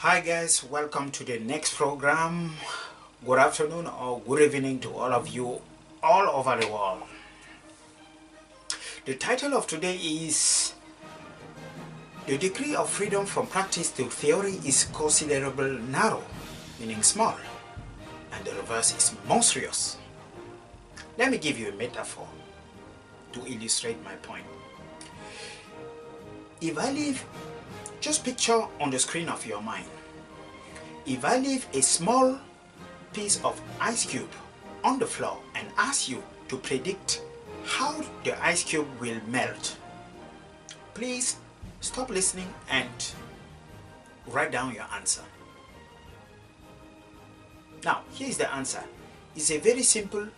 Hi guys, welcome to the next program. Good afternoon or good evening to all of you all over the world. The title of today is The Degree of Freedom from Practice to Theory is Considerably Narrow, meaning small, and the reverse is monstrous. Let me give you a metaphor to illustrate my point. If I leave, just picture on the screen of your mind, if I leave a small piece of ice cube on the floor and ask you to predict how the ice cube will melt, please stop listening and write down your answer. Now, here is the answer. It's a very simple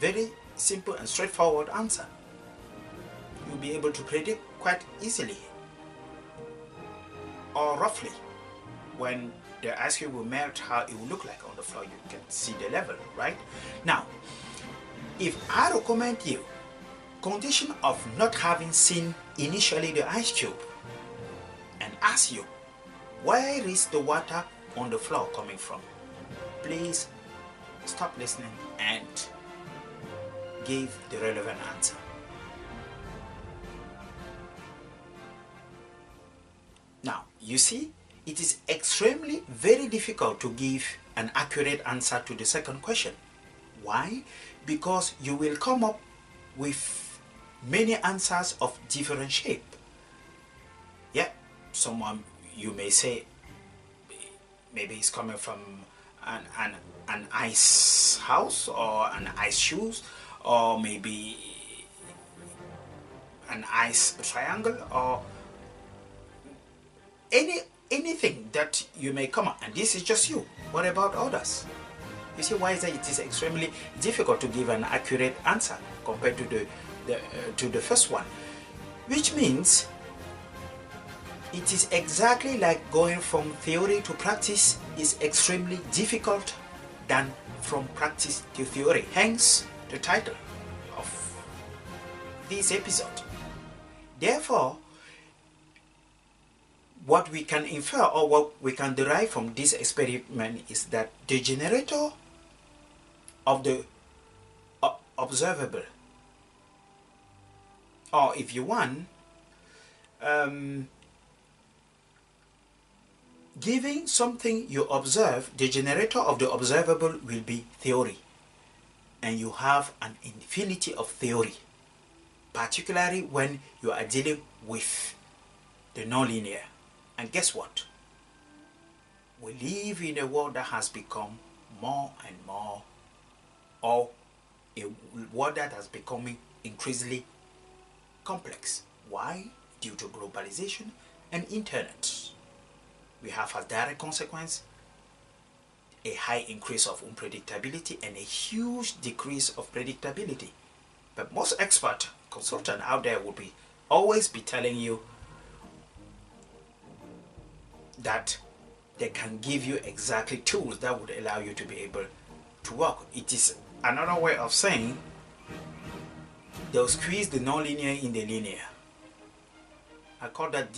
and straightforward answer. You'll be able to predict quite easily or roughly when the ice cube will melt, how it will look like on the floor. You can see the level, right? Now, if I recommend you, condition of not having seen initially the ice cube, and ask you, where is the water on the floor coming from? Please stop listening and give the relevant answer. Now, you see, it is extremely very difficult to give an accurate answer to the second question. Why? Because you will come up with many answers of different shape. Yeah, someone, you may say, maybe it's coming from an ice house or an ice shoes, or maybe an ice triangle, or anything that you may come up, and this is just you. What about others? You see why is that it is extremely difficult to give an accurate answer compared to the first one, which means it is exactly like going from theory to practice is extremely difficult than from practice to theory. Hence the title of this episode. Therefore, what we can infer or what we can derive from this experiment is that the generator of the observable, or if you want, giving something you observe, the generator of the observable will be theory, and you have an infinity of theory, particularly when you are dealing with the nonlinear. And guess what? We live in a world that has become more and more, or a world that has become increasingly complex. Why? Due to globalization and internet. We have as direct consequence a high increase of unpredictability and a huge decrease of predictability. But most expert consultants out there will always be telling you that they can give you exactly tools that would allow you to be able to work. It is another way of saying they'll squeeze the nonlinear in the linear. I call that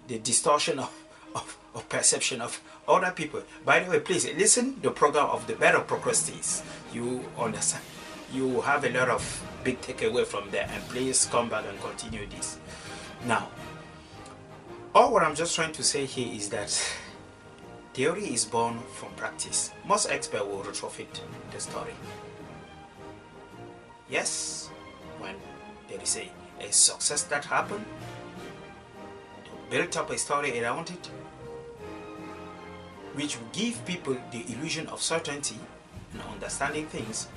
the distortion of perception of other people. By the way, please listen to the program of the better procrastinators. You understand. You have a lot of big takeaway from there, and please come back and continue this. Now, all what I'm just trying to say here is that theory is born from practice. Most experts will retrofit the story. Yes, when there is a success that happened, they built up a story around it, which will give people the illusion of certainty and understanding things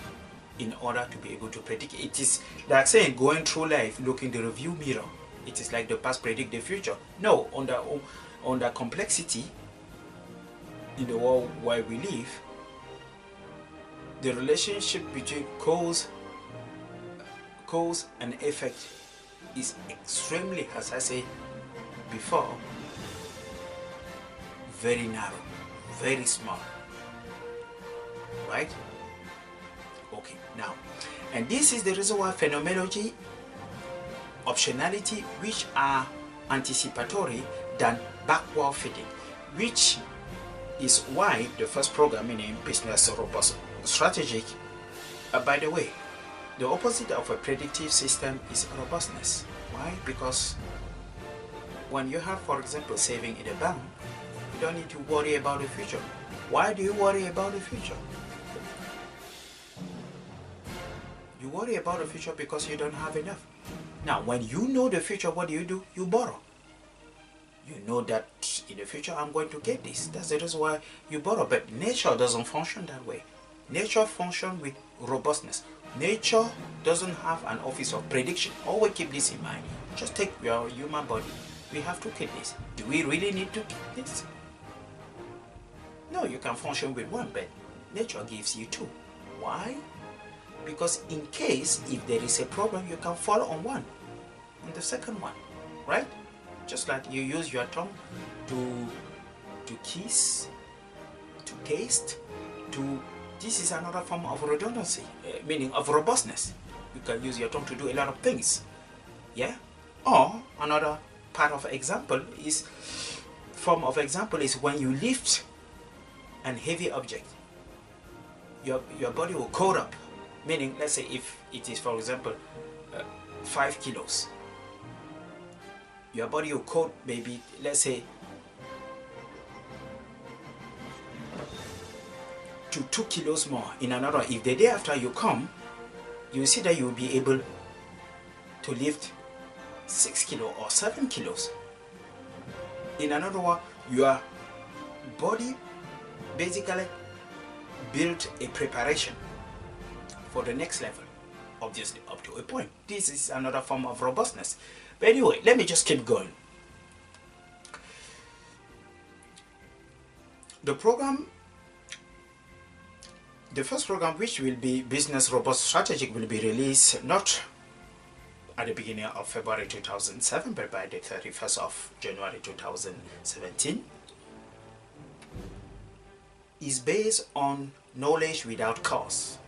in order to be able to predict. It is like saying going through life looking the review mirror. It is like the past predict the future. No, under complexity in the world where we live, the relationship between cause and effect is extremely, as I said before, very narrow, very small. Right? Okay, now, and this is the reason why phenomenology, optionality, which are anticipatory, than backward fitting, which is why the first program in business robust strategic, by the way, the opposite of a predictive system is robustness. Why? Because when you have, for example, saving in a bank, you don't need to worry about the future. Why do you worry about the future? You worry about the future because you don't have enough. Now, when you know the future, what do? You borrow. You know that in the future I'm going to get this. That's the reason why you borrow. But nature doesn't function that way. Nature functions with robustness. Nature doesn't have an office of prediction. Always keep this in mind. Just take your human body. We have two kidneys. Do we really need two kidneys? No, you can function with one, but nature gives you two. Why? Because in case if there is a problem, you can fall on one, on the second one, right? Just like you use your tongue to kiss, to taste, this is another form of redundancy, meaning of robustness. You can use your tongue to do a lot of things, yeah? Or another form of example is when you lift an heavy object, your body will coat up, meaning let's say if it is, for example, 5 kilos, your body will coat maybe, let's say, to 2 kilos more. In another, if the day after you come, you see that you will be able to lift 6 kilos or 7 kilos. In another one, your body basically built a preparation for the next level, obviously up to a point. This is another form of robustness. But anyway, let me just keep going. The first program, which will be Business Robust Strategic, will be released not at the beginning of February 2007, but by the 31st of January 2017, is based on knowledge without cause.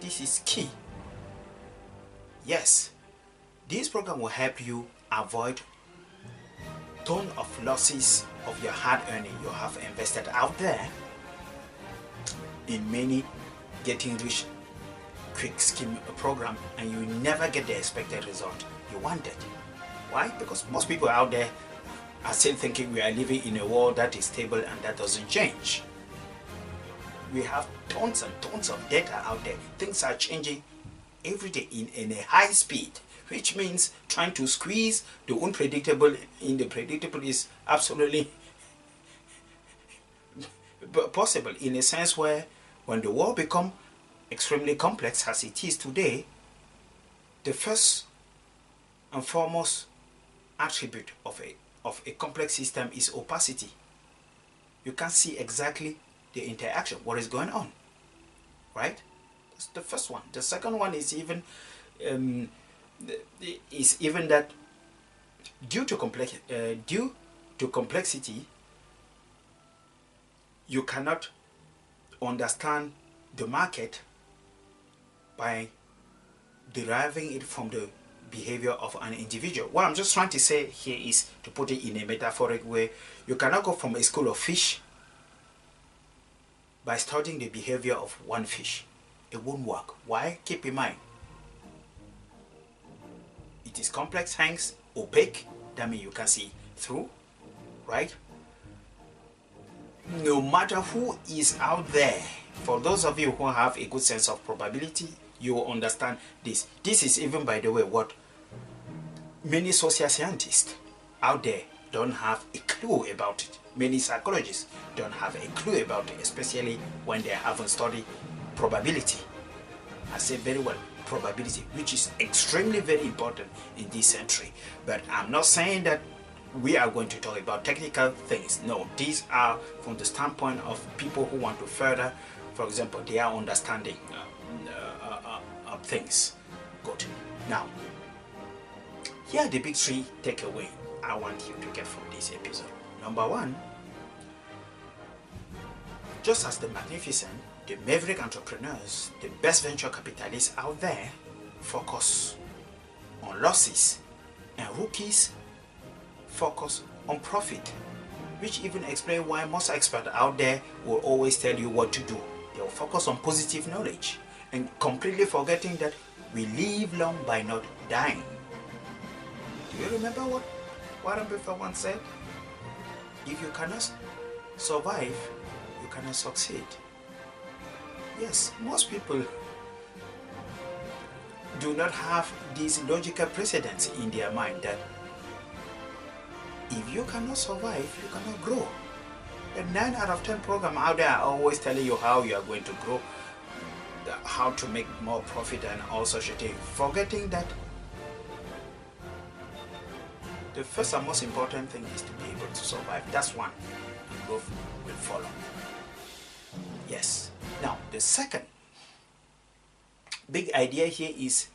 This is key. Yes, this program will help you avoid ton of losses of your hard earning you have invested out there in many getting rich quick scheme program, and you never get the expected result you wanted. Why? Because most people out there are still thinking we are living in a world that is stable and that doesn't change. We have tons and tons of data out there. Things are changing every day in a high speed, which means trying to squeeze the unpredictable in the predictable is absolutely possible, in a sense where when the world becomes extremely complex as it is today, the first and foremost attribute of a complex system is opacity. You can't see exactly the interaction, what is going on, right? That's the first one. The second one is even that due to complexity, you cannot understand the market by deriving it from the behavior of an individual. What I'm just trying to say here is, to put it in a metaphoric way, you cannot go from a school of fish by studying the behavior of one fish. It won't work. Why? Keep in mind, it is complex, hence opaque. That means you can see through, right? No matter who is out there, for those of you who have a good sense of probability, you will understand this. This is even, by the way, what many social scientists out there don't have a clue about it. Many psychologists don't have a clue about it, especially when they haven't studied probability. I say very well, probability, which is extremely very important in this century. But I'm not saying that we are going to talk about technical things. No, these are from the standpoint of people who want to further, for example, their understanding of things. Good. Now, here are the big three takeaways I want you to get from this episode. Number one, just as the magnificent, the maverick entrepreneurs, the best venture capitalists out there focus on losses, and rookies focus on profit, which even explain why most experts out there will always tell you what to do. They will focus on positive knowledge and completely forgetting that we live long by not dying. Do you remember what Warren Buffett once said? If you cannot survive, you cannot succeed. Yes, most people do not have these logical precedents in their mind that if you cannot survive, you cannot grow. And 9 out of 10 programs out there are always telling you how you are going to grow, how to make more profit and all such a thing, forgetting that the first and most important thing is to be able to survive. That's one, and growth will follow. Yes. Now, the second big idea here is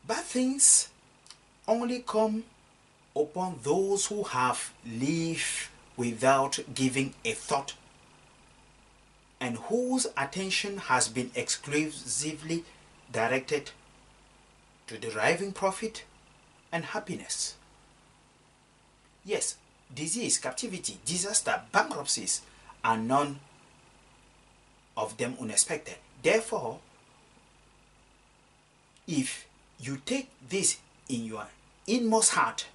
bad things only come upon those who have lived without giving a thought and whose attention has been exclusively directed to deriving profit and happiness. Yes, disease, captivity, disaster, bankruptcies are none of them unexpected. Therefore, if you take this in your inmost heart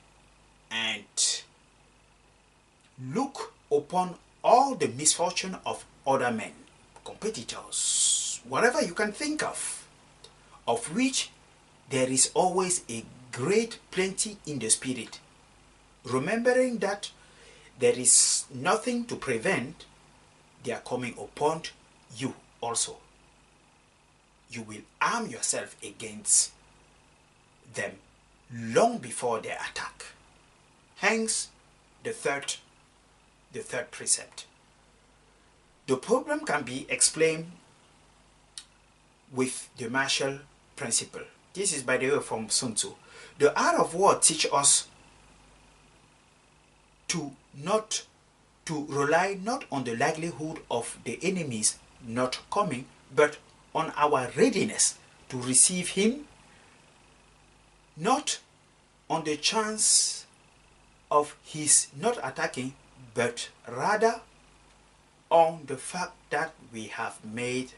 and look upon all the misfortune of other men, competitors, whatever you can think of which there is always a great plenty in the spirit, remembering that there is nothing to prevent their coming upon you also. You will arm yourself against them long before their attack. Hence, the third precept. The problem can be explained with the Marshall principle. This is, by the way, from Sun Tzu. The art of war teaches us to rely not on the likelihood of the enemies not coming, but on our readiness to receive him, not on the chance of his not attacking, but rather on the fact that we have made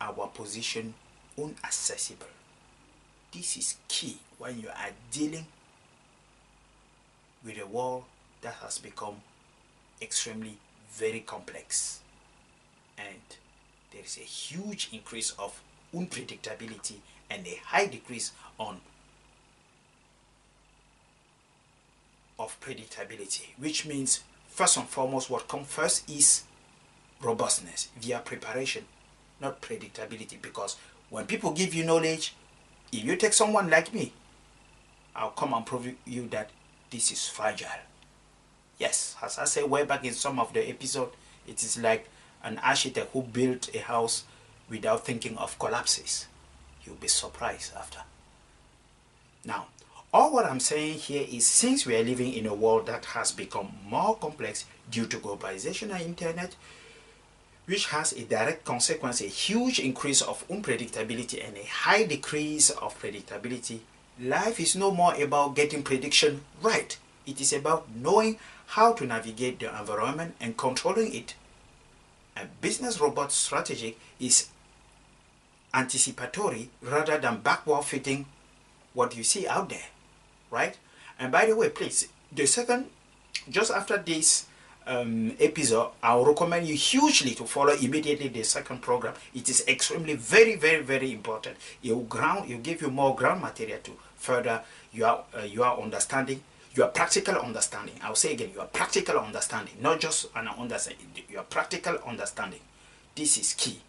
our position inaccessible. This is key when you are dealing with a world that has become extremely very complex, and there is a huge increase of unpredictability and a high decrease of predictability, which means first and foremost what comes first is robustness via preparation, not predictability. Because when people give you knowledge, if you take someone like me, I'll come and prove you that this is fragile. Yes, as I said way back in some of the episode, it is like an architect who built a house without thinking of collapses. You'll be surprised after. Now, all what I'm saying here is, since we are living in a world that has become more complex due to globalization and internet, which has a direct consequence, a huge increase of unpredictability and a high decrease of predictability, life is no more about getting prediction right. It is about knowing how to navigate the environment and controlling it. A business robot strategy is anticipatory rather than backward fitting what you see out there, right? And by the way, please, the second, just after this episode, I'll recommend you hugely to follow immediately the second program. It is extremely very, very, very important. It will give you more ground material to further your understanding, your practical understanding. I'll say again, your practical understanding, not just an understanding, your practical understanding. This is key.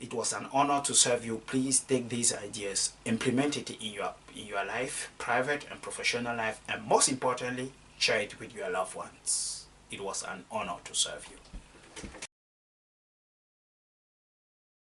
It was an honor to serve you. Please take these ideas, implement it in your life, private and professional life, and most importantly, share it with your loved ones. It was an honor to serve you.